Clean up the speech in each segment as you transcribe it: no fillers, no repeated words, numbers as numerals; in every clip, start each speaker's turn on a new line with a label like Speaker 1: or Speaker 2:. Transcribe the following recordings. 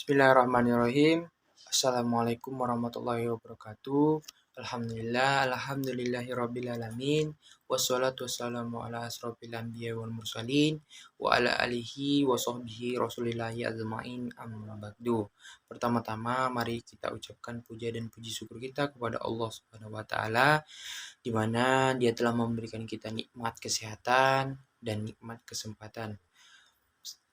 Speaker 1: Bismillahirrahmanirrahim. Assalamualaikum warahmatullahi wabarakatuh. Alhamdulillahirrabbilalamin. Wassalatu wassalamu ala asrofil anbiya wal mursalin. Wa ala alihi wa sahbihi rasulillahi azma'in amma ba'du. Pertama-tama mari kita ucapkan puja dan puji syukur kita kepada Allah Subhanahu wa taala, di mana Dia telah memberikan kita nikmat kesehatan dan nikmat kesempatan.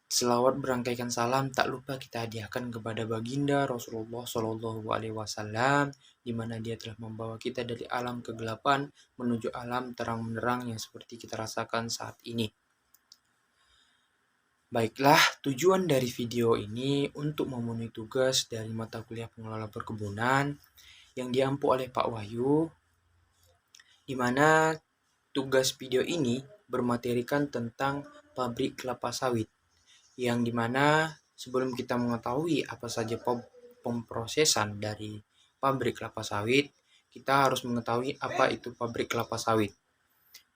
Speaker 1: Selawat berangkaikan salam tak lupa kita hadiahkan kepada baginda Rasulullah Shallallahu Alaihi Wasallam, di mana dia telah membawa kita dari alam kegelapan menuju alam terang benderang yang seperti kita rasakan saat ini. Baiklah, tujuan dari video ini untuk memenuhi tugas dari mata kuliah pengelola perkebunan yang diampu oleh Pak Wahyu, di mana tugas video ini bermaterikan tentang pabrik kelapa sawit, yang dimana sebelum kita mengetahui apa saja pemprosesan dari pabrik kelapa sawit, kita harus mengetahui apa itu pabrik kelapa sawit.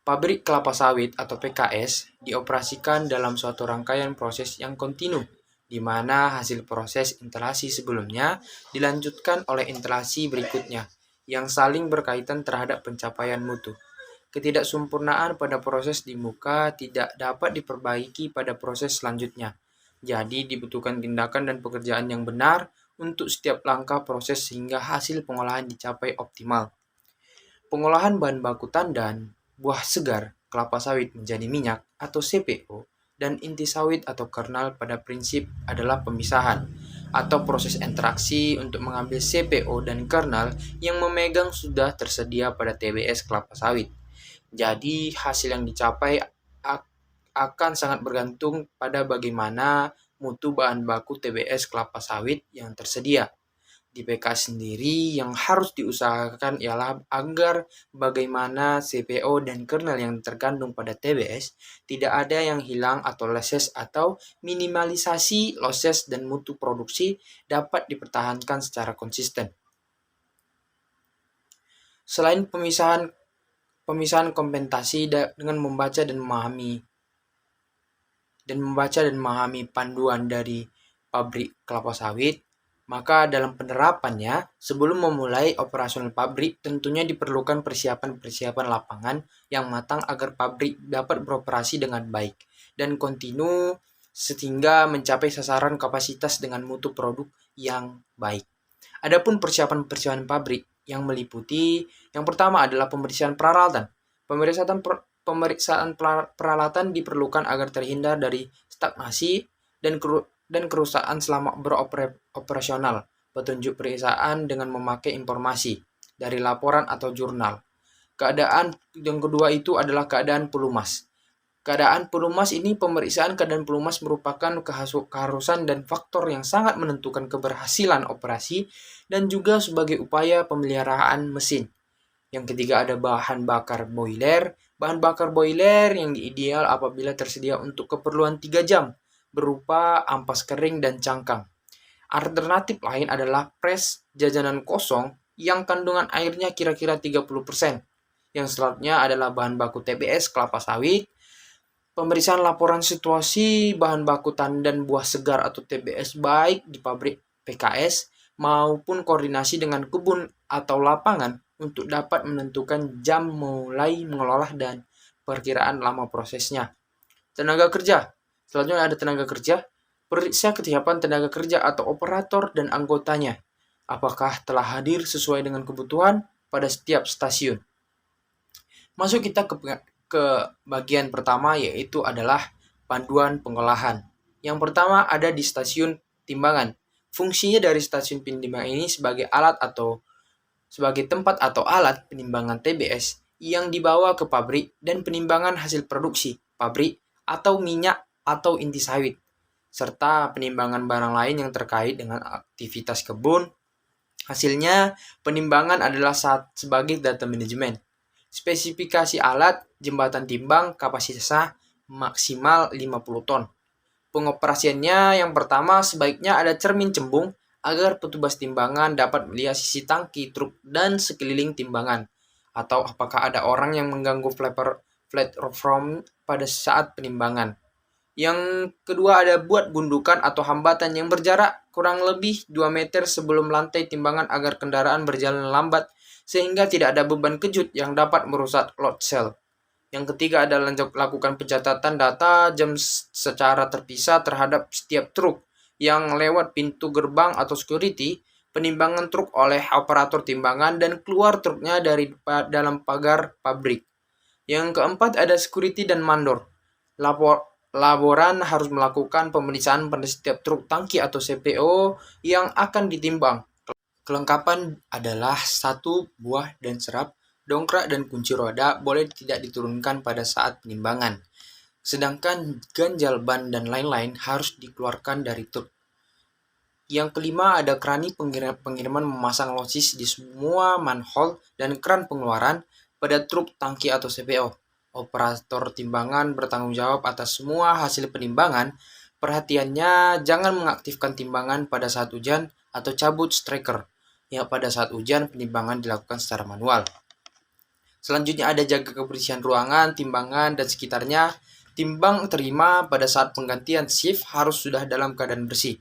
Speaker 1: Pabrik kelapa sawit atau PKS dioperasikan dalam suatu rangkaian proses yang kontinu, di mana hasil proses instalasi sebelumnya dilanjutkan oleh instalasi berikutnya yang saling berkaitan terhadap pencapaian mutu. Ketidaksempurnaan pada proses di muka tidak dapat diperbaiki pada proses selanjutnya. Jadi dibutuhkan tindakan dan pekerjaan yang benar untuk setiap langkah proses sehingga hasil pengolahan dicapai optimal. Pengolahan bahan baku tandan, buah segar, kelapa sawit menjadi minyak atau CPO, dan inti sawit atau kernel pada prinsip adalah pemisahan atau proses interaksi untuk mengambil CPO dan kernel yang memegang sudah tersedia pada TBS kelapa sawit. Jadi hasil yang dicapai akan sangat bergantung pada bagaimana mutu bahan baku TBS kelapa sawit yang tersedia. Di PK sendiri yang harus diusahakan ialah agar bagaimana CPO dan kernel yang terkandung pada TBS tidak ada yang hilang atau losses, atau minimalisasi losses dan mutu produksi dapat dipertahankan secara konsisten. Selain pemisahan kompensasi dengan membaca dan memahami panduan dari pabrik kelapa sawit, maka dalam penerapannya sebelum memulai operasional pabrik tentunya diperlukan persiapan lapangan yang matang agar pabrik dapat beroperasi dengan baik dan kontinu sehingga mencapai sasaran kapasitas dengan mutu produk yang baik. Adapun persiapan pabrik yang meliputi, yang pertama adalah pemeriksaan peralatan. Pemeriksaan peralatan diperlukan agar terhindar dari stagnasi dan kerusakan selama beroperasional. Petunjuk perusahaan dengan memakai informasi dari laporan atau jurnal. Keadaan yang kedua itu adalah keadaan pelumas. Keadaan pelumas ini, pemeriksaan keadaan pelumas merupakan keharusan dan faktor yang sangat menentukan keberhasilan operasi dan juga sebagai upaya pemeliharaan mesin. Yang ketiga ada bahan bakar boiler. Bahan bakar boiler yang ideal apabila tersedia untuk keperluan 3 jam berupa ampas kering dan cangkang. Alternatif lain adalah pres jajanan kosong yang kandungan airnya kira-kira 30%. Yang selanjutnya adalah bahan baku TBS kelapa sawit. Pemeriksaan laporan situasi bahan baku tandan buah segar atau TBS baik di pabrik PKS maupun koordinasi dengan kebun atau lapangan untuk dapat menentukan jam mulai mengolah dan perkiraan lama prosesnya. Tenaga kerja. Selanjutnya ada tenaga kerja. Periksa kesiapan tenaga kerja atau operator dan anggotanya. Apakah telah hadir sesuai dengan kebutuhan pada setiap stasiun. Masuk kita ke bagian pertama, yaitu adalah panduan pengolahan. Yang pertama ada di stasiun timbangan. Fungsinya dari stasiun penimbangan ini sebagai tempat atau alat penimbangan TBS yang dibawa ke pabrik dan penimbangan hasil produksi pabrik atau minyak atau inti sawit, serta penimbangan barang lain yang terkait dengan aktivitas kebun. Hasilnya, penimbangan adalah sebagai data manajemen. Spesifikasi alat, jembatan timbang, kapasitasnya maksimal 50 ton. Pengoperasiannya yang pertama, sebaiknya ada cermin cembung agar petugas timbangan dapat melihat sisi tangki truk dan sekeliling timbangan, atau apakah ada orang yang mengganggu platform pada saat penimbangan. Yang kedua ada buat gundukan atau hambatan yang berjarak kurang lebih 2 meter sebelum lantai timbangan agar kendaraan berjalan lambat sehingga tidak ada beban kejut yang dapat merusak load cell. Yang ketiga adalah lakukan pencatatan data jam secara terpisah terhadap setiap truk yang lewat pintu gerbang atau security, penimbangan truk oleh operator timbangan, dan keluar truknya dari dalam pagar pabrik. Yang keempat ada security dan mandor. Laboran harus melakukan pemeriksaan pada setiap truk tangki atau CPO yang akan ditimbang. Kelengkapan adalah 1 buah dan serap, dongkrak dan kunci roda boleh tidak diturunkan pada saat penimbangan. Sedangkan ganjal ban dan lain-lain harus dikeluarkan dari truk. Yang kelima ada krani pengiriman memasang losis di semua manhole dan kran pengeluaran pada truk tangki atau CPO. Operator timbangan bertanggung jawab atas semua hasil penimbangan. Perhatiannya, jangan mengaktifkan timbangan pada saat hujan atau cabut striker, yang pada saat hujan penimbangan dilakukan secara manual. Selanjutnya ada jaga kebersihan ruangan, timbangan, dan sekitarnya. Timbang terima pada saat penggantian shift harus sudah dalam keadaan bersih.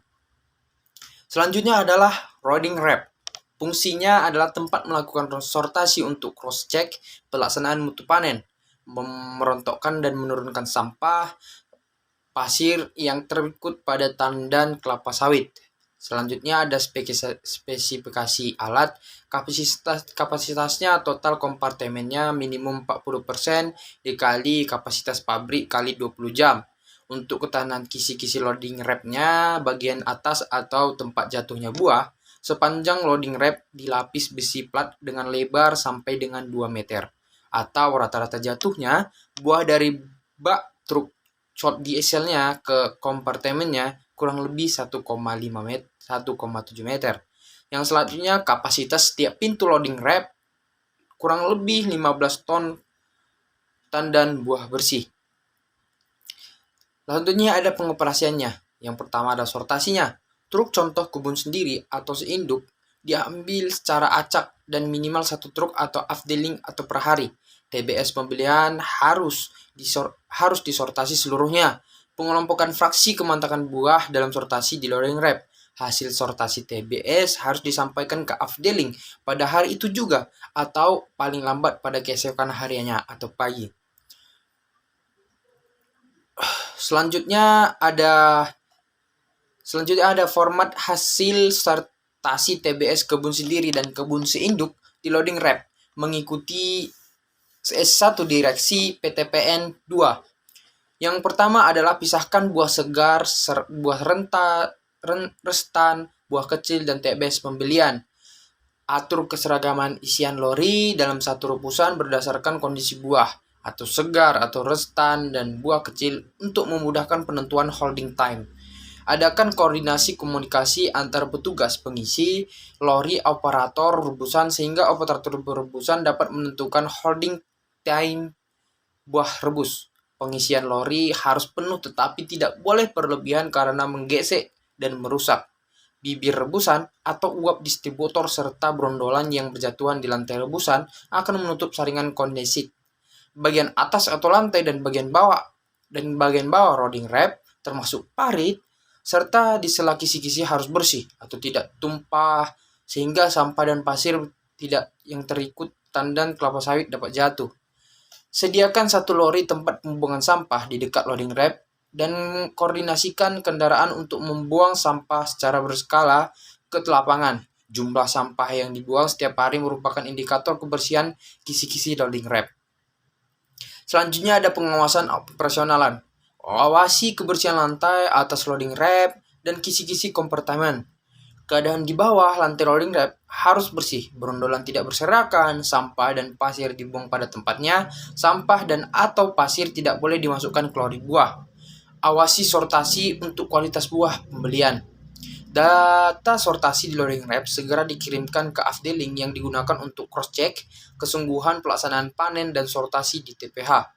Speaker 1: Selanjutnya adalah loading ramp. Fungsinya adalah tempat melakukan sortasi untuk cross-check pelaksanaan mutu panen, merontokkan dan menurunkan sampah pasir yang terikut pada tandan kelapa sawit. Selanjutnya ada spesifikasi alat, kapasitasnya total kompartemennya minimum 40% dikali kapasitas pabrik kali 20 jam. Untuk ketahanan kisi-kisi loading rack-nya, bagian atas atau tempat jatuhnya buah, sepanjang loading rack dilapis besi plat dengan lebar sampai dengan 2 meter. Atau rata-rata jatuhnya, buah dari bak truk short dieselnya ke kompartemennya kurang lebih 1,7 meter. Yang selanjutnya kapasitas setiap pintu loading rack kurang lebih 15 ton tandan buah bersih. Selanjutnya ada pengoperasiannya. Yang pertama ada sortasinya. Truk contoh kebun sendiri atau seinduk diambil secara acak dan minimal 1 truk atau afdeling atau per hari. TBS pembelian harus disortasi seluruhnya. Pengelompokan fraksi kemantakan buah dalam sortasi di loading rack. Hasil sortasi TBS harus disampaikan ke afdeling pada hari itu juga atau paling lambat pada keesokan harinya atau pagi. Selanjutnya ada format hasil sortasi TBS kebun sendiri dan kebun seinduk di loading rack mengikuti S1 direksi PTPN 2. Yang pertama adalah pisahkan buah segar, buah restan, buah kecil, dan TBS pembelian. Atur keseragaman isian lori dalam satu rebusan berdasarkan kondisi buah, atau segar, atau restan, dan buah kecil untuk memudahkan penentuan holding time. Adakan koordinasi komunikasi antar petugas pengisi lori operator rebusan sehingga operator rebusan dapat menentukan holding time buah rebus. Pengisian lori harus penuh tetapi tidak boleh berlebihan karena menggesek dan merusak bibir rebusan atau uap distributor serta brondolan yang berjatuhan di lantai rebusan akan menutup saringan kondensit. Bagian atas atau lantai dan bagian bawah loading rack termasuk parit serta di sela kisi-kisi harus bersih atau tidak tumpah sehingga sampah dan pasir tidak yang terikut tandan kelapa sawit dapat jatuh. Sediakan 1 lori tempat pembuangan sampah di dekat loading rack dan koordinasikan kendaraan untuk membuang sampah secara berskala ke lapangan. Jumlah sampah yang dibuang setiap hari merupakan indikator kebersihan kisi-kisi loading rack. Selanjutnya ada pengawasan operasionalan. Awasi kebersihan lantai atas loading rack dan kisi-kisi kompartemen. Keadaan di bawah lantai loading rack harus bersih, brondolan tidak berserakan, sampah dan pasir dibuang pada tempatnya, sampah dan atau pasir tidak boleh dimasukkan ke lori buah. Awasi sortasi untuk kualitas buah pembelian. Data sortasi di loading rack segera dikirimkan ke afdeling yang digunakan untuk cross-check kesungguhan pelaksanaan panen dan sortasi di TPH.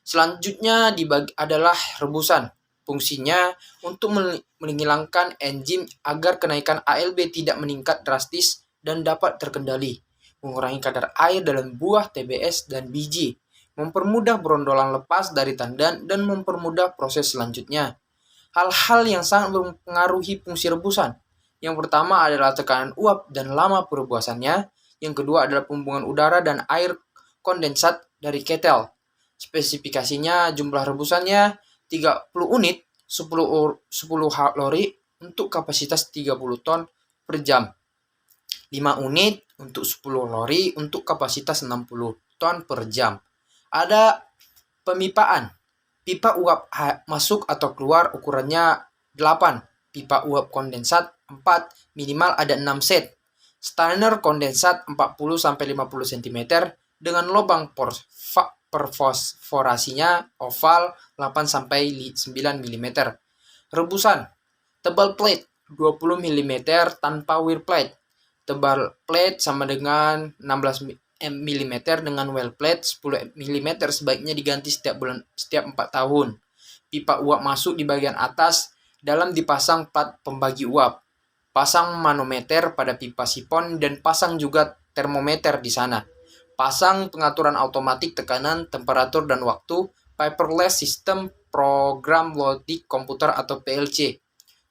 Speaker 1: Selanjutnya adalah rebusan. Fungsinya untuk menghilangkan enzim agar kenaikan ALB tidak meningkat drastis dan dapat terkendali, mengurangi kadar air dalam buah TBS dan biji, mempermudah brondolan lepas dari tandan, dan mempermudah proses selanjutnya. Hal-hal yang sangat mempengaruhi fungsi rebusan. Yang pertama adalah tekanan uap dan lama perebusannya. Yang kedua adalah pembuangan udara dan air kondensat dari ketel. Spesifikasinya jumlah rebusannya 30 unit 10 lori untuk kapasitas 30 ton per jam. 5 unit untuk 10 lori untuk kapasitas 60 ton per jam. Ada pemipaan. Pipa uap masuk atau keluar ukurannya 8. Pipa uap kondensat 4, minimal ada 6 set. Strainer kondensat 40-50 cm dengan lubang perfosforasinya oval 8-9 mm. Rebusan. Tebal plate 20 mm tanpa wear plate. Tebal plate sama dengan 16 mm dengan well plate 10 mm sebaiknya diganti setiap 4 tahun. Pipa uap masuk di bagian atas dalam dipasang plat pembagi uap. Pasang manometer pada pipa sipon dan pasang juga termometer di sana. Pasang pengaturan otomatik tekanan, temperatur, dan waktu, paperless system program logic komputer atau PLC.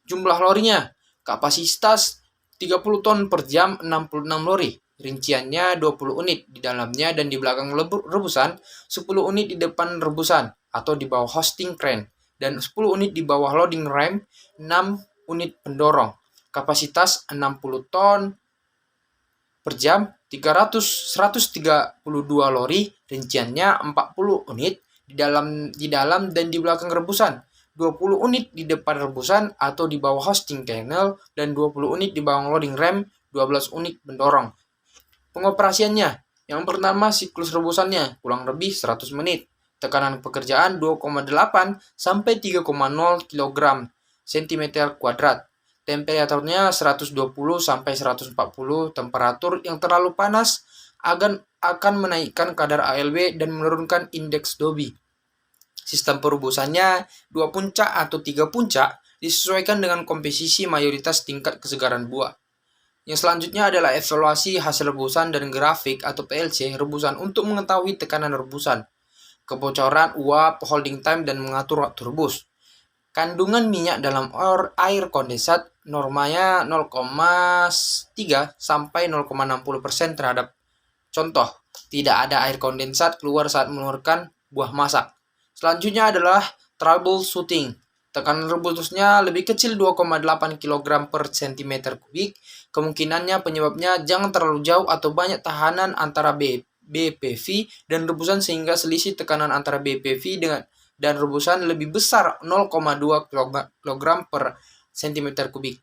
Speaker 1: Jumlah lorinya, kapasitas 30 ton per jam 66 lori. Rinciannya 20 unit di dalamnya dan di belakang rebusan, 10 unit di depan rebusan atau di bawah hosting crane, dan 10 unit di bawah loading ram, 6 unit pendorong. Kapasitas 60 ton per jam, 132 lori, rinciannya 40 unit di dalam dan di belakang rebusan, 20 unit di depan rebusan atau di bawah hosting kernel, dan 20 unit di bawah loading ram, 12 unit pendorong. Pengoperasiannya, yang pertama siklus rebusannya kurang lebih 100 menit. Tekanan pekerjaan 2,8 sampai 3,0 kg cm kuadrat. Temperaturnya 120 sampai 140. Temperatur yang terlalu panas akan menaikkan kadar ALW dan menurunkan indeks Dobby. Sistem perebusannya 2 puncak atau 3 puncak disesuaikan dengan komposisi mayoritas tingkat kesegaran buah. Yang selanjutnya adalah evaluasi hasil rebusan dan grafik atau PLC rebusan untuk mengetahui tekanan rebusan, kebocoran uap, holding time, dan mengatur waktu rebus. Kandungan minyak dalam air kondensat normanya 0,3 sampai 0,60% terhadap contoh. Tidak ada air kondensat keluar saat mengeluarkan buah masak. Selanjutnya adalah troubleshooting. Tekanan rebusnya lebih kecil 2,8 kg per cm kubik. Kemungkinannya penyebabnya jangan terlalu jauh atau banyak tahanan antara BPV dan rebusan sehingga selisih tekanan antara BPV dan rebusan lebih besar 0,2 kg per cm kubik.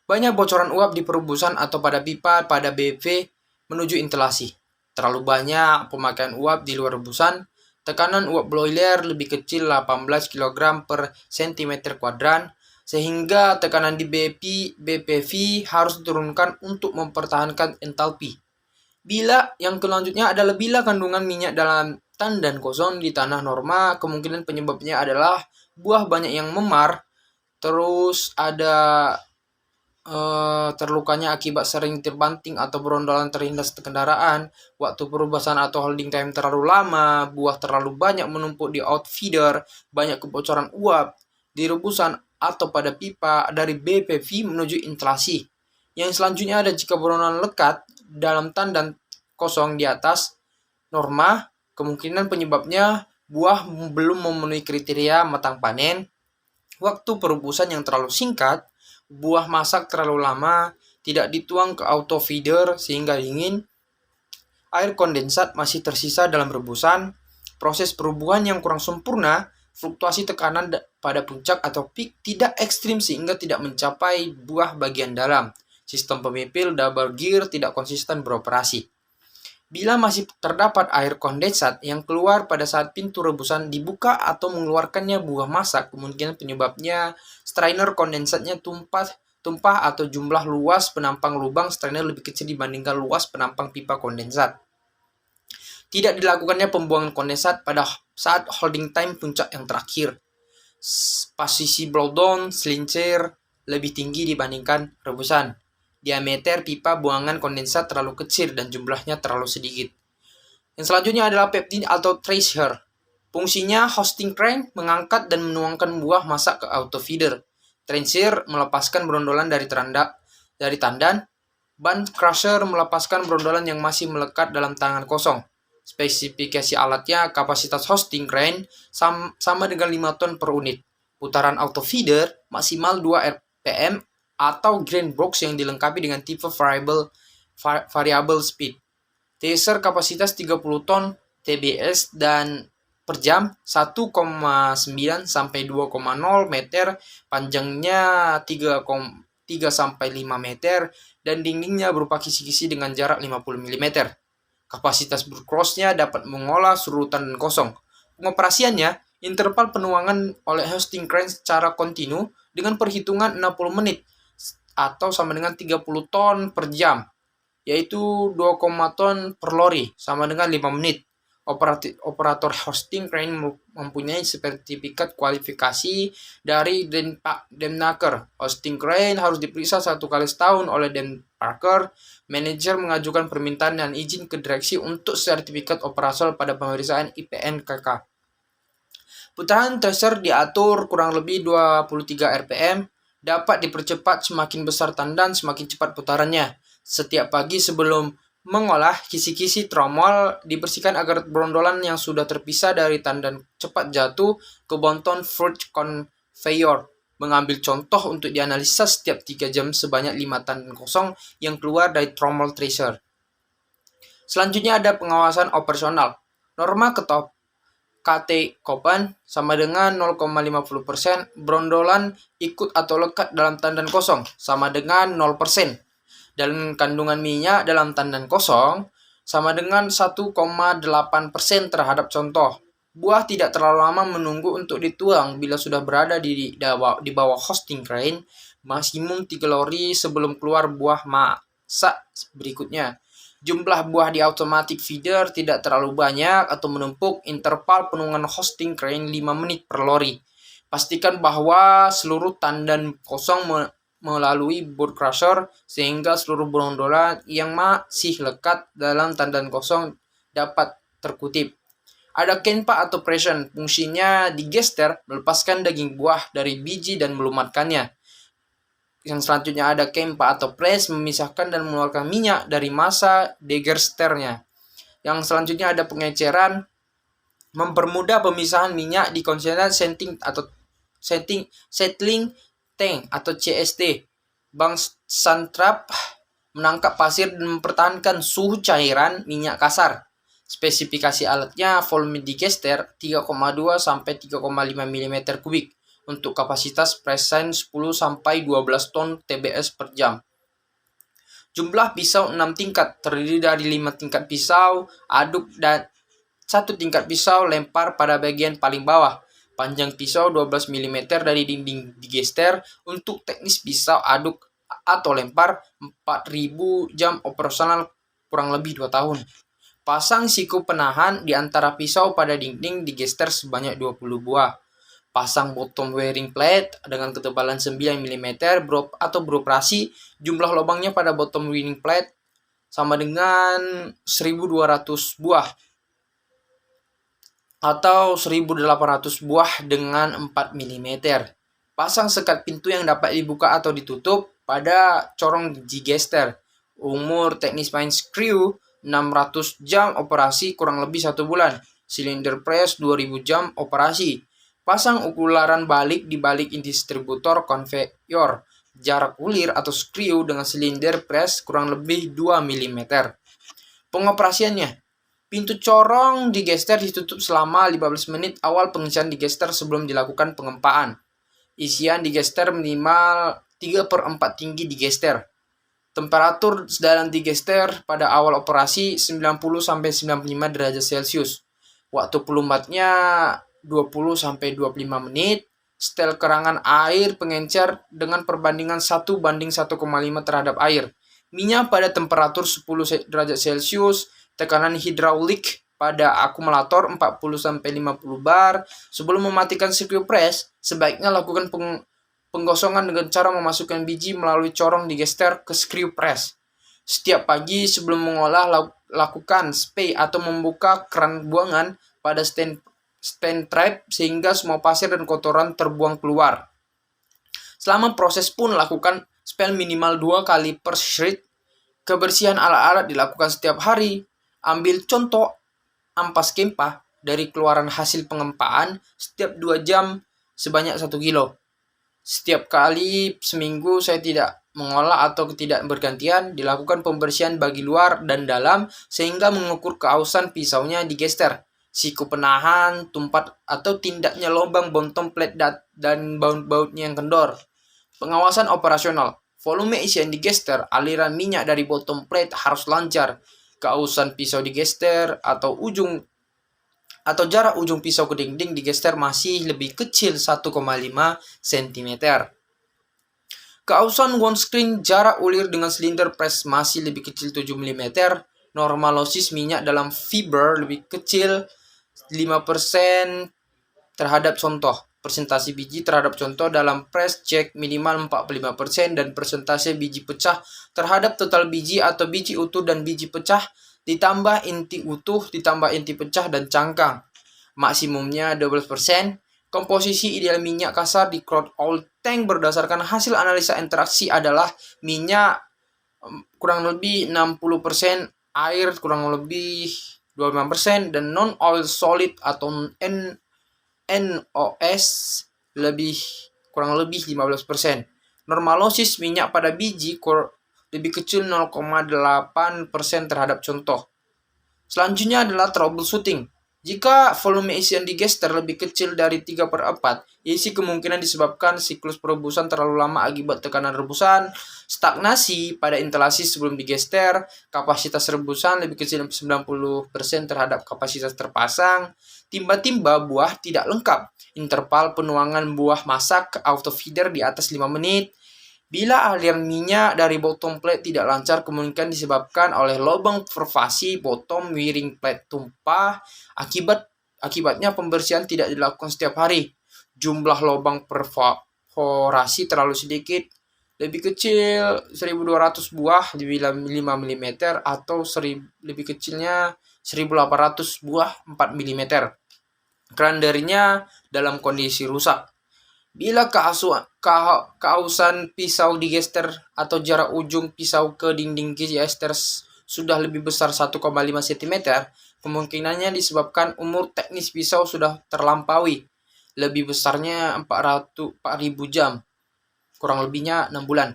Speaker 1: Banyak bocoran uap di perebusan atau pada pipa pada BPV menuju instalasi. Terlalu banyak pemakaian uap di luar rebusan. Tekanan uap boiler lebih kecil 18 kg per cm kuadrat, sehingga tekanan di BPV harus diturunkan untuk mempertahankan entalpi. Yang selanjutnya adalah bila kandungan minyak dalam tandan kosong di tanah norma, kemungkinan penyebabnya adalah buah banyak yang memar, terus ada terlukanya akibat sering terbanting atau berondolan terlindas kendaraan, waktu perubahan atau holding time terlalu lama, buah terlalu banyak menumpuk di outfeeder, banyak kebocoran uap di rebusan atau pada pipa dari BPV menuju instalasi. Yang selanjutnya ada jika berondolan lekat dalam tandan kosong di atas norma, kemungkinan penyebabnya buah belum memenuhi kriteria matang panen, waktu perebusan yang terlalu singkat, buah masak terlalu lama, tidak dituang ke auto feeder sehingga dingin, air kondensat masih tersisa dalam rebusan, proses perubahan yang kurang sempurna, fluktuasi tekanan pada puncak atau peak tidak ekstrim sehingga tidak mencapai buah bagian dalam, sistem pemipil double gear tidak konsisten beroperasi. Bila masih terdapat air kondensat yang keluar pada saat pintu rebusan dibuka atau mengeluarkannya buah masak, kemungkinan penyebabnya strainer kondensatnya tumpah atau jumlah luas penampang lubang strainer lebih kecil dibandingkan luas penampang pipa kondensat. Tidak dilakukannya pembuangan kondensat pada saat holding time puncak yang terakhir. Posisi blowdown silinder lebih tinggi dibandingkan rebusan. Diameter pipa buangan kondensat terlalu kecil dan jumlahnya terlalu sedikit. Yang selanjutnya adalah peptide atau tracer. Fungsinya hosting crane mengangkat dan menuangkan buah masak ke auto feeder. Trencher melepaskan brondolan dari tandan. Ban crusher melepaskan brondolan yang masih melekat dalam tangan kosong. Spesifikasi alatnya, kapasitas hosting crane sama dengan 5 ton per unit. Putaran auto feeder maksimal 2 RPM atau grain box yang dilengkapi dengan tipe variable speed. Teaser kapasitas 30 ton TBS dan per jam 1,9 sampai 2,0 meter, panjangnya 3 sampai 5 meter, dan dindingnya berupa kisi-kisi dengan jarak 50 mm. Kapasitas broadcross-nya dapat mengolah seluruh tandan kosong. Pengoperasiannya, interval penuangan oleh hosting crane secara kontinu dengan perhitungan 60 menit atau sama dengan 30 ton per jam, yaitu 2, ton per lori, sama dengan 5 menit. Operator hosting crane mempunyai sertifikat kualifikasi dari Demnaker. Hosting crane harus diperiksa 1 kali setahun oleh Demnaker. Manajer mengajukan permintaan dan izin ke direksi untuk sertifikat operasional pada pemeriksaan IPNKK. Putaran tracer diatur kurang lebih 23 RPM, dapat dipercepat semakin besar tandan semakin cepat putarannya. Setiap pagi sebelum mengolah, kisi-kisi tromol dibersihkan agar brondolan yang sudah terpisah dari tandan cepat jatuh ke bonton fruit conveyor. Mengambil contoh untuk dianalisa setiap 3 jam sebanyak 5 tandan kosong yang keluar dari tromol tracer. Selanjutnya ada pengawasan operasional. Norma KT Kopan sama dengan 0,50%, brondolan ikut atau lekat dalam tandan kosong sama dengan 0%. Dan kandungan minyak dalam tandan kosong sama dengan 1,8% terhadap contoh. Buah tidak terlalu lama menunggu untuk dituang bila sudah berada di bawah hosting crane, maksimum 3 lori sebelum keluar buah masa berikutnya. Jumlah buah di automatic feeder tidak terlalu banyak atau menumpuk. Interval penuangan hosting crane 5 menit per lori. Pastikan bahwa seluruh tandan kosong melalui board crusher sehingga seluruh brondolan yang masih lekat dalam tandan kosong dapat terkutip. Ada kenpa atau pression, fungsinya digester, melepaskan daging buah dari biji dan melumatkannya. Yang selanjutnya ada kenpa atau press, memisahkan dan mengeluarkan minyak dari massa degersternya. Yang selanjutnya ada pengeceran, mempermudah pemisahan minyak di kontainer settling tank atau CST. Bank Santrap menangkap pasir dan mempertahankan suhu cairan minyak kasar. Spesifikasi alatnya volume digester 3,2 sampai 3,5 mm kubik untuk kapasitas presen 10 sampai 12 ton TBS per jam. Jumlah pisau 6 tingkat, terdiri dari 5 tingkat pisau aduk dan 1 tingkat pisau lempar pada bagian paling bawah. Panjang pisau 12 mm dari dinding digester. Untuk teknis pisau aduk atau lempar 4000 jam operasional kurang lebih 2 tahun. Pasang siku penahan di antara pisau pada dinding digester sebanyak 20 buah. Pasang bottom wearing plate dengan ketebalan 9 mm atau beroperasi. Jumlah lubangnya pada bottom wearing plate sama dengan 1200 buah atau 1800 buah dengan 4 mm. Pasang sekat pintu yang dapat dibuka atau ditutup pada corong digester. Umur teknis main screw 600 jam operasi kurang lebih 1 bulan. Silinder press 2000 jam operasi. Pasang ukularan balik di balik distributor conveyor. Jarak ulir atau screw dengan silinder press kurang lebih 2 mm. Pengoperasiannya, pintu corong digester ditutup selama 15 menit awal pengisian digester sebelum dilakukan pengempaan. Isian digester minimal 3/4 tinggi digester. Temperatur dalam digester pada awal operasi 90-95 derajat Celcius. Waktu pelumbatnya 20-25 menit. Setel kerangan air pengencer dengan perbandingan 1:1,5 terhadap air. Minyak pada temperatur 10 derajat Celcius. Tekanan hidraulik pada akumulator 40-50 bar. Sebelum mematikan screw press, sebaiknya lakukan penggosongan dengan cara memasukkan biji melalui corong digester ke screw press. Setiap pagi sebelum mengolah, lakukan spay atau membuka keran buangan pada stand trap sehingga semua pasir dan kotoran terbuang keluar. Selama proses pun lakukan spell minimal 2 kali per shift. Kebersihan alat-alat dilakukan setiap hari. Ambil contoh ampas kempa dari keluaran hasil pengempaan setiap 2 jam sebanyak 1 kilo. Setiap kali seminggu saya tidak mengolah atau tidak bergantian, dilakukan pembersihan bagi luar dan dalam sehingga mengukur keausan pisaunya digester. Siku penahan, tumpat atau tindaknya lubang bottom plate dan baut-bautnya yang kendor. Pengawasan operasional. Volume isian digester, aliran minyak dari bottom plate harus lancar. Keausan pisau digester atau jarak ujung pisau ke dinding digester masih lebih kecil 1,5 cm. Keausan windscreen jarak ulir dengan silinder press masih lebih kecil 7 mm. Normalosis minyak dalam fiber lebih kecil 5% terhadap contoh. Persentase biji terhadap contoh dalam press check minimal 45% dan persentase biji pecah terhadap total biji atau biji utuh dan biji pecah ditambah inti utuh ditambah inti pecah dan cangkang. Maksimumnya 12%. Komposisi ideal minyak kasar di crude oil tank berdasarkan hasil analisa interaksi adalah minyak kurang lebih 60%, air kurang lebih 25%, dan non-oil solid atau NOS kurang lebih 15%. Normalosis minyak pada biji lebih kecil 0,8% terhadap contoh. Selanjutnya adalah troubleshooting. Jika volume isian digester lebih kecil dari 3/4, isi kemungkinan disebabkan siklus perebusan terlalu lama akibat tekanan rebusan, stagnasi pada instalasi sebelum digester, kapasitas rebusan lebih kecil 90% terhadap kapasitas terpasang, timba-timba buah tidak lengkap, interval penuangan buah masak ke auto feeder di atas 5 menit. Bila aliran minyak dari bottom plate tidak lancar, kemungkinan disebabkan oleh lubang perforasi bottom wiring plate tumpah. Akibatnya pembersihan tidak dilakukan setiap hari. Jumlah lubang perforasi terlalu sedikit, lebih kecil 1200 buah di 5 mm atau lebih kecilnya 1800 buah 4 mm. Keran darinya dalam kondisi rusak. Bila keausan pisau digester atau jarak ujung pisau ke dinding digester sudah lebih besar 1,5 cm, kemungkinannya disebabkan umur teknis pisau sudah terlampaui. Lebih besarnya 4.000 jam, kurang lebihnya 6 bulan.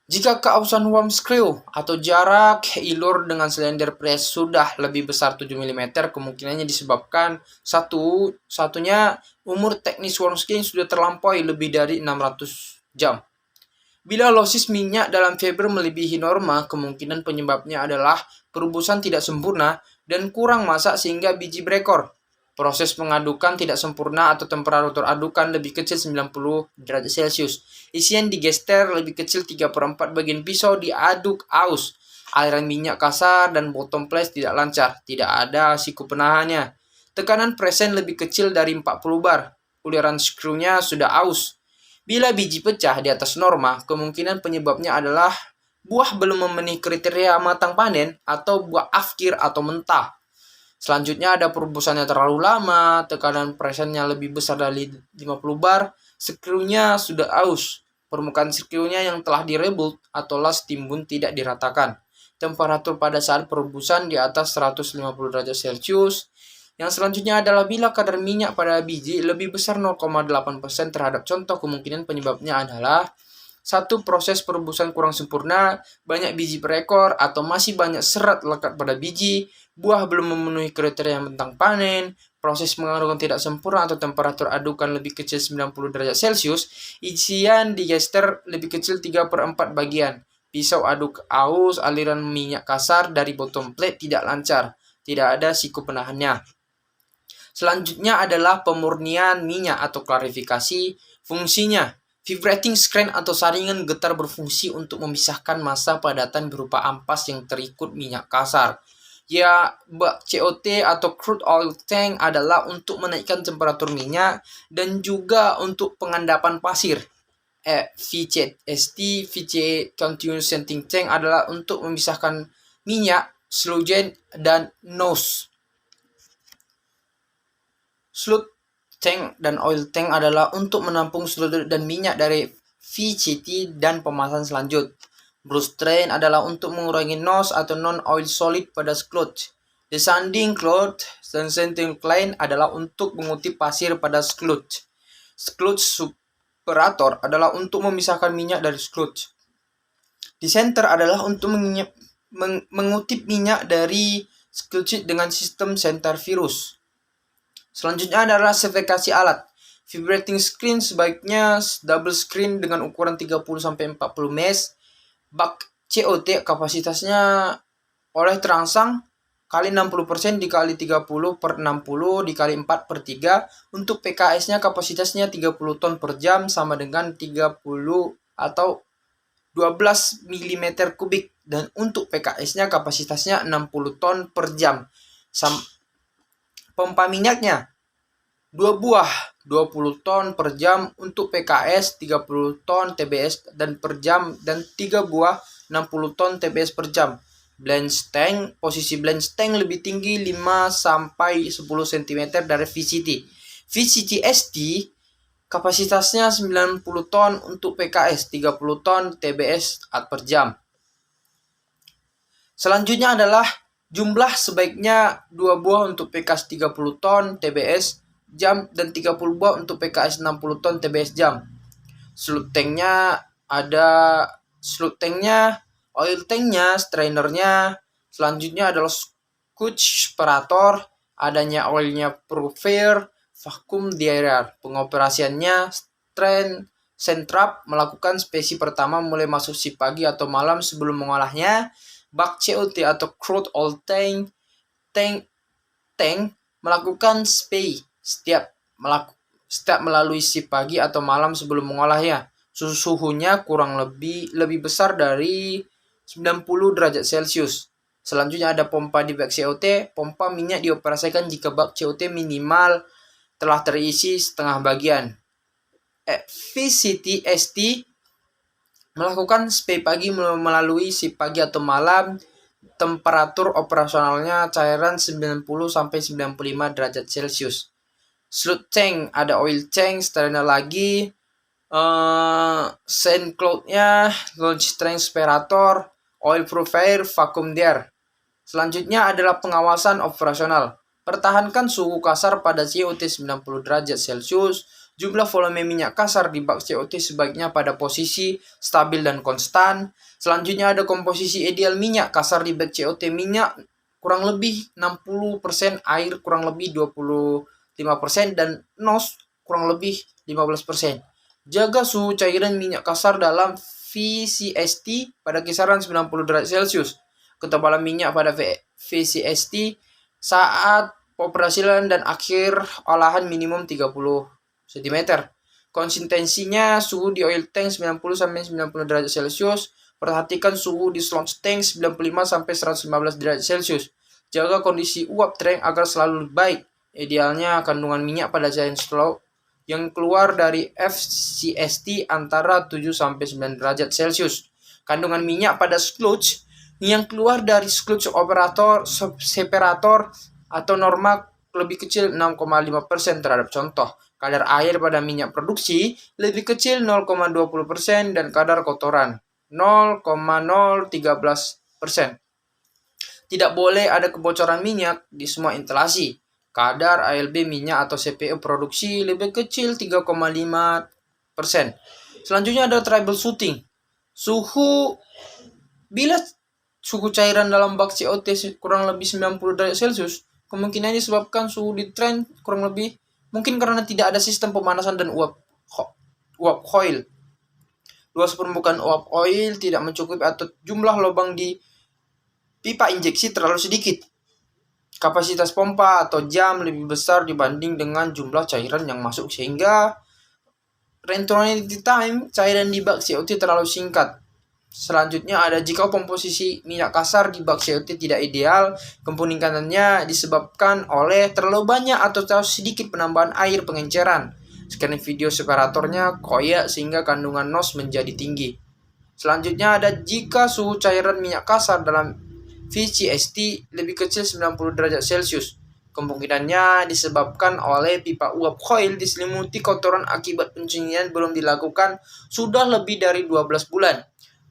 Speaker 1: Jika keausan worm screw atau jarak ilur dengan silinder press sudah lebih besar 7 mm, kemungkinannya disebabkan satunya umur teknis worm screw sudah terlampaui lebih dari 600 jam. Bila losis minyak dalam fiber melebihi norma, kemungkinan penyebabnya adalah perebusan tidak sempurna dan kurang masak sehingga biji berekor. Proses mengadukan tidak sempurna atau temperatur adukan lebih kecil 90 derajat Celcius. Isian digester lebih kecil 3/4 bagian pisau diaduk aus. Aliran minyak kasar dan bottom plate tidak lancar. Tidak ada siku penahannya. Tekanan presen lebih kecil dari 40 bar. Uliran skrunya sudah aus. Bila biji pecah di atas norma, kemungkinan penyebabnya adalah buah belum memenuhi kriteria matang panen atau buah afkir atau mentah. Selanjutnya ada perebusannya terlalu lama, tekanan presennya lebih besar dari 50 bar, skrunya sudah aus, permukaan skrunya yang telah direbut atau las timbun tidak diratakan. Temperatur pada saat perebusan di atas 150 derajat Celcius. Yang selanjutnya adalah bila kadar minyak pada biji lebih besar 0,8% terhadap contoh, kemungkinan penyebabnya adalah 1. Proses perebusan kurang sempurna, banyak biji berekor, atau masih banyak serat lekat pada biji, buah belum memenuhi kriteria mentang panen, proses mengadukan tidak sempurna atau temperatur adukan lebih kecil 90 derajat Celcius, isian digester lebih kecil 3/4 bagian, pisau aduk aus, aliran minyak kasar dari bottom plate tidak lancar, tidak ada siku penahannya. Selanjutnya adalah pemurnian minyak atau klarifikasi. Fungsinya, vibrating screen atau saringan getar berfungsi untuk memisahkan massa padatan berupa ampas yang terikut minyak kasar. Ya, COT atau crude oil tank adalah untuk menaikkan temperatur minyak dan juga untuk pengendapan pasir. VCST, Continuous Setting Tank adalah untuk memisahkan minyak, sludge dan nose. tank dan oil tank adalah untuk menampung seluruh dan minyak dari VCT dan pemasangan selanjut. Brush train adalah untuk mengurangi nose atau non-oil solid pada clutch. Descending clutch dan centering line adalah untuk mengutip pasir pada clutch. Clutch separator adalah untuk memisahkan minyak dari clutch. Descenter adalah untuk mengutip minyak dari clutch dengan sistem centrifuge. Selanjutnya adalah spesifikasi alat. Vibrating screen sebaiknya double screen dengan ukuran 30-40 mesh. Bak COT kapasitasnya oleh terangsang kali 60% dikali 30 per 60 dikali 4 per 3. Untuk PKS-nya kapasitasnya 30 ton per jam sama dengan 30 atau 12 mm kubik. Dan untuk PKS-nya kapasitasnya 60 ton per jam. Pompa minyaknya 2 buah 20 ton per jam, untuk PKS 30 ton TBS dan per jam, dan 3 buah 60 ton TBS per jam. Blanch tank, posisi blanch tank lebih tinggi 5-10 cm dari VCT. VCT ST kapasitasnya 90 ton, untuk PKS 30 ton TBS per jam. Selanjutnya adalah jumlah sebaiknya 2 buah untuk PKS 30 ton TBS jam dan 30 buah untuk PKS 60 ton TBS jam. Slug tanknya ada slug tanknya, oil tanknya, strainernya. Selanjutnya adalah clutch separator, adanya oilnya purifier, vacuum dryer. Pengoperasiannya strain sentrap melakukan spesi pertama mulai masuk si pagi atau malam sebelum mengolahnya. Bak COT atau crude oil tank melakukan spay setiap melalui si pagi atau malam sebelum mengolahnya. Suhunya kurang lebih besar dari 90 derajat Celcius. Selanjutnya ada pompa di bak COT. Pompa minyak dioperasikan jika bak COT minimal telah terisi setengah bagian. VCT ST melakukan spay pagi melalui si pagi atau malam. Temperatur operasionalnya cairan 90-95 derajat Celcius. Slug tank ada oil tank, strainer lagi, sand cloud-nya, launch tank separator, oil purifier, vacuum dryer. Selanjutnya adalah pengawasan operasional. Pertahankan suhu kasar pada COT 90 derajat Celcius. Jumlah volume minyak kasar di bak COT sebaiknya pada posisi stabil dan konstan. Selanjutnya ada komposisi ideal minyak kasar di bak COT. Minyak kurang lebih 60%, air kurang lebih 25%, dan NOS kurang lebih 15%. Jaga suhu cairan minyak kasar dalam VCST pada kisaran 90 derajat Celcius. Ketebalan minyak pada VCST saat operasilan dan akhir olahan minimum 30 cm. Konsistensinya suhu di oil tank 90-90 derajat Celcius. Perhatikan suhu di sludge tank 95-115 derajat Celcius. Jaga kondisi uap tank agar selalu baik. Idealnya kandungan minyak pada cairan sludge yang keluar dari FCST antara 7-9 derajat Celcius. Kandungan minyak pada sludge yang keluar dari sludge separator atau norma lebih kecil 6,5% terhadap contoh. Kadar air pada minyak produksi lebih kecil 0,20% dan kadar kotoran 0,013%. Tidak boleh ada kebocoran minyak di semua instalasi. Kadar ALB minyak atau CPU produksi lebih kecil 3,5%. Selanjutnya ada troubleshooting. Bila suhu cairan dalam bak COT kurang lebih 90 derajat Celcius, kemungkinan disebabkan suhu di train kurang lebih mungkin karena tidak ada sistem pemanasan dan uap coil. Luas permukaan uap oil tidak mencukupi atau jumlah lubang di pipa injeksi terlalu sedikit. Kapasitas pompa atau jam lebih besar dibanding dengan jumlah cairan yang masuk sehingga returning time cairan di bak COT terlalu singkat. Selanjutnya ada jika komposisi minyak kasar di bak COT tidak ideal, kemungkinannya disebabkan oleh terlalu banyak atau terlalu sedikit penambahan air pengenceran. Scan video separatornya koyak sehingga kandungan NOS menjadi tinggi. Selanjutnya ada jika suhu cairan minyak kasar dalam VCST lebih kecil 90 derajat Celcius, Kemungkinannya disebabkan oleh pipa uap coil diselimuti kotoran akibat pencunyian belum dilakukan sudah lebih dari 12 bulan.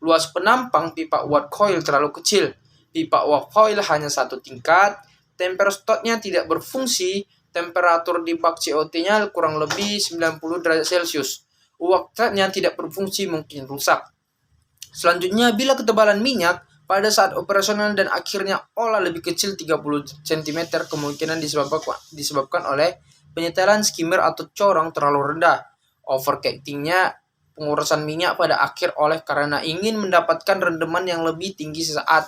Speaker 1: Luas penampang pipa uap coil terlalu kecil. Pipa uap coil hanya satu tingkat, temperstotnya tidak berfungsi, temperatur di bak COT-nya kurang lebih 90 derajat Celcius. Uap trapnya tidak berfungsi, mungkin rusak. Selanjutnya, bila ketebalan minyak pada saat operasional dan akhirnya olah lebih kecil 30 cm, kemungkinan disebabkan oleh penyetelan skimmer atau corong terlalu rendah. Overcattingnya pengurusan minyak pada akhir oleh karena ingin mendapatkan rendeman yang lebih tinggi sesaat.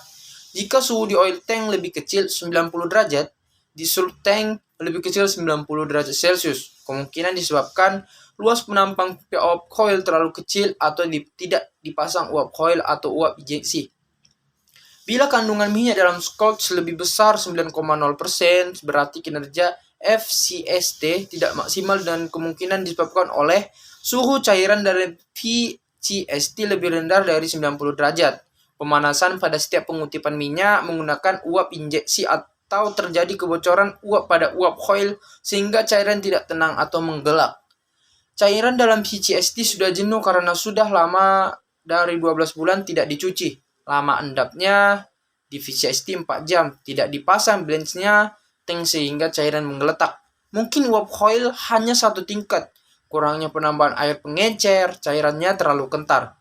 Speaker 1: Jika suhu di oil tank lebih kecil 90 derajat, di salt tank lebih kecil 90 derajat Celcius. Kemungkinan disebabkan luas penampang pipa uap coil terlalu kecil atau tidak dipasang uap coil atau uap injeksi. Bila kandungan minyak dalam scotch lebih besar 9,0%, berarti kinerja FCST tidak maksimal dan kemungkinan disebabkan oleh suhu cairan dari VCST lebih rendah dari 90 derajat. Pemanasan pada setiap pengutipan minyak menggunakan uap injeksi atau terjadi kebocoran uap pada uap coil sehingga cairan tidak tenang atau menggelap. Cairan dalam VCST sudah jenuh karena sudah lama dari 12 bulan tidak dicuci. Lama endapnya di VCST 4 jam, tidak dipasang blanchnya tank sehingga cairan menggeletak. Mungkin uap coil hanya satu tingkat, kurangnya penambahan air pengecer, cairannya terlalu kental.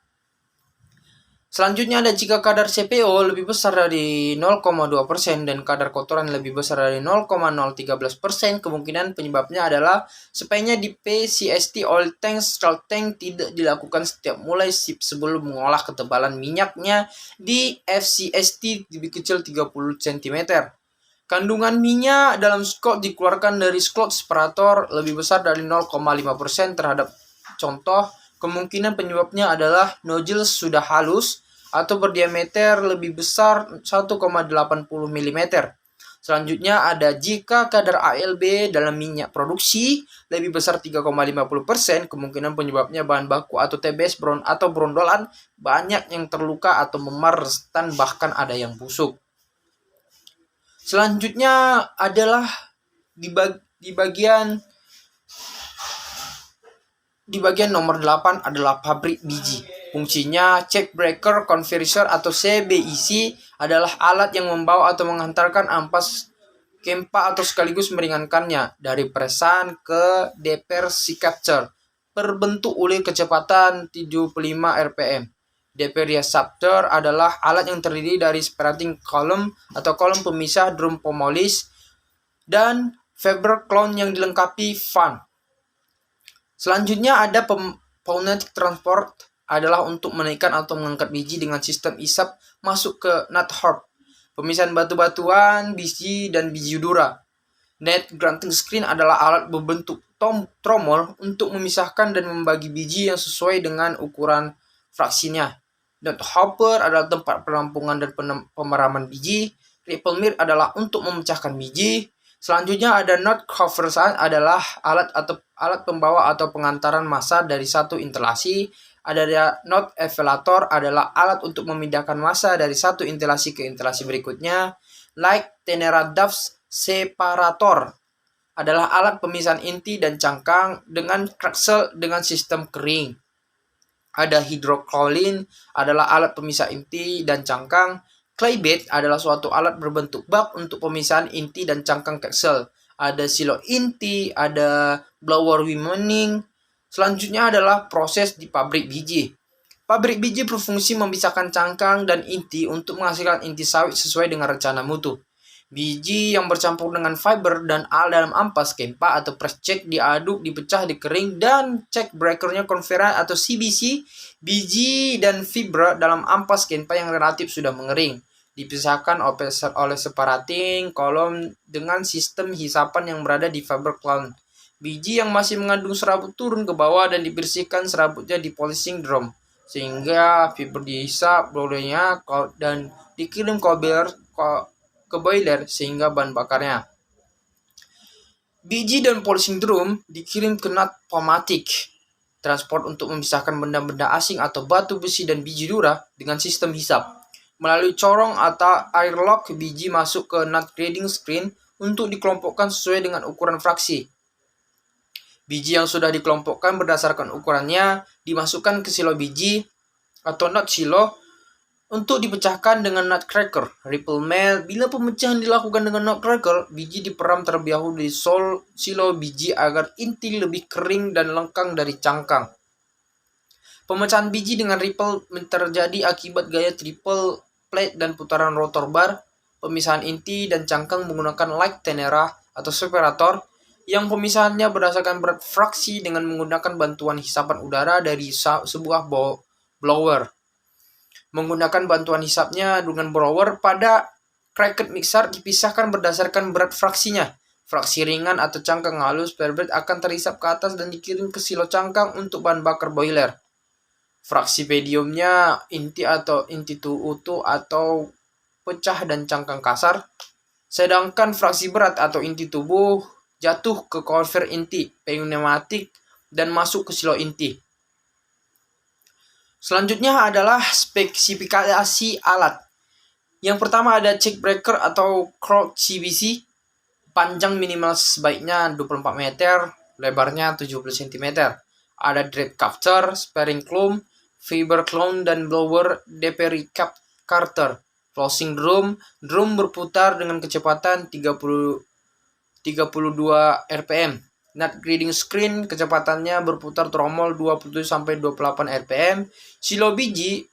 Speaker 1: Selanjutnya ada jika kadar CPO lebih besar dari 0,2% dan kadar kotoran lebih besar dari 0,013%, kemungkinan penyebabnya adalah sebaiknya di PCST oil tank scald tank tidak dilakukan setiap mulai sip sebelum mengolah ketebalan minyaknya di FCST lebih kecil 30 cm. Kandungan minyak dalam scald dikeluarkan dari scald separator lebih besar dari 0,5% terhadap contoh. Kemungkinan penyebabnya adalah nozzle sudah halus atau berdiameter lebih besar 1,80 mm. Selanjutnya ada jika kadar ALB dalam minyak produksi lebih besar 3,50%, kemungkinan penyebabnya bahan baku atau TBS atau brondolan banyak yang terluka atau memar dan bahkan ada yang busuk. Selanjutnya adalah di bagian nomor 8 adalah pabrik biji. Fungsinya check breaker converter atau CBIC adalah alat yang membawa atau menghantarkan ampas kempa atau sekaligus meringankannya dari peresan ke depresi capture berbentuk ulir kecepatan 75 rpm. Depressor adalah alat yang terdiri dari separating column atau kolom pemisah drum pemolis dan Faber clone yang dilengkapi fan. Selanjutnya ada pneumatic transport adalah untuk menaikkan atau mengangkat biji dengan sistem isap masuk ke nut hob. Pemisahan batu-batuan, biji, dan biji dura. Net granting screen adalah alat berbentuk tromol untuk memisahkan dan membagi biji yang sesuai dengan ukuran fraksinya. Nut hopper adalah tempat perampungan dan pemeraman biji. Ripple mill adalah untuk memecahkan biji. Selanjutnya ada nut cover adalah alat pembawa atau pengantaran massa dari satu instalasi. Ada nut elevator adalah alat untuk memindahkan massa dari satu instalasi ke instalasi berikutnya. Light Tenera Duff separator adalah alat pemisahan inti dan cangkang dengan kraksel dengan sistem kering. Ada hydrocolin adalah alat pemisah inti dan cangkang. Clay bed adalah suatu alat berbentuk bak untuk pemisahan inti dan cangkang kraksel. Ada silo inti, ada blower winding. Selanjutnya adalah proses di pabrik biji. Pabrik biji berfungsi memisahkan cangkang dan inti untuk menghasilkan inti sawit sesuai dengan rencana mutu. Biji yang bercampur dengan fiber dan dalam ampas kempa atau press check diaduk, dipecah, dikering, dan check breakernya konveran atau CBC. Biji dan fibra dalam ampas kempa yang relatif sudah mengering dipisahkan oleh separating kolom dengan sistem hisapan yang berada di fiber cloud. Biji yang masih mengandung serabut turun ke bawah dan dibersihkan serabutnya di polishing drum sehingga fiber dihisap bolehnya dan dikirim ke boiler sehingga bahan bakarnya. Biji dan polishing drum dikirim ke nut pneumatic transport untuk memisahkan benda-benda asing atau batu, besi, dan biji dura dengan sistem hisap. Melalui corong atau airlock, biji masuk ke nut grading screen untuk dikelompokkan sesuai dengan ukuran fraksi. Biji yang sudah dikelompokkan berdasarkan ukurannya dimasukkan ke silo biji atau nut silo untuk dipecahkan dengan nutcracker. Ripple mill. Bila pemecahan dilakukan dengan nutcracker, biji diperam terlebih dahulu di silo biji agar inti lebih kering dan lengkang dari cangkang. Pemecahan biji dengan ripple terjadi akibat gaya triple plate dan putaran rotor bar. Pemisahan inti dan cangkang menggunakan light tenera atau separator yang pemisahannya berdasarkan berat fraksi dengan menggunakan bantuan hisapan udara dari sebuah blower. Menggunakan bantuan hisapnya dengan blower pada cracked mixer dipisahkan berdasarkan berat fraksinya. Fraksi ringan atau cangkang halus perbed akan terhisap ke atas dan dikirim ke silo cangkang untuk bahan bakar boiler. Fraksi mediumnya inti atau inti utuh atau pecah dan cangkang kasar. Sedangkan fraksi berat atau inti tubuh jatuh ke konver inti, pneumatik, dan masuk ke silo inti. Selanjutnya adalah spesifikasi alat. Yang pertama ada check breaker atau crowd CBC. Panjang minimal sebaiknya 24 meter, lebarnya 70 cm. Ada dread capture, sparing clone, fiber clone, dan blower DP recap carter. Closing drum berputar dengan kecepatan 32 rpm. Nut grinding screen kecepatannya berputar tromol 27-28 rpm. Silo biji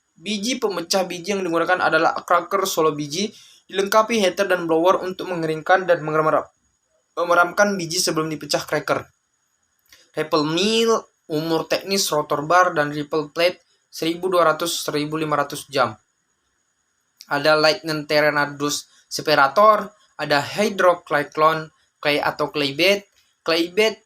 Speaker 1: pemecah biji yang digunakan adalah cracker solo biji, dilengkapi heater dan blower untuk mengeringkan dan memeramkan biji sebelum dipecah cracker. Ripple mill, umur teknis rotor bar dan ripple plate 1200-1500 jam. Ada lightning Terenadus separator, ada hydrocyclone clay atau clay bed. Clay bed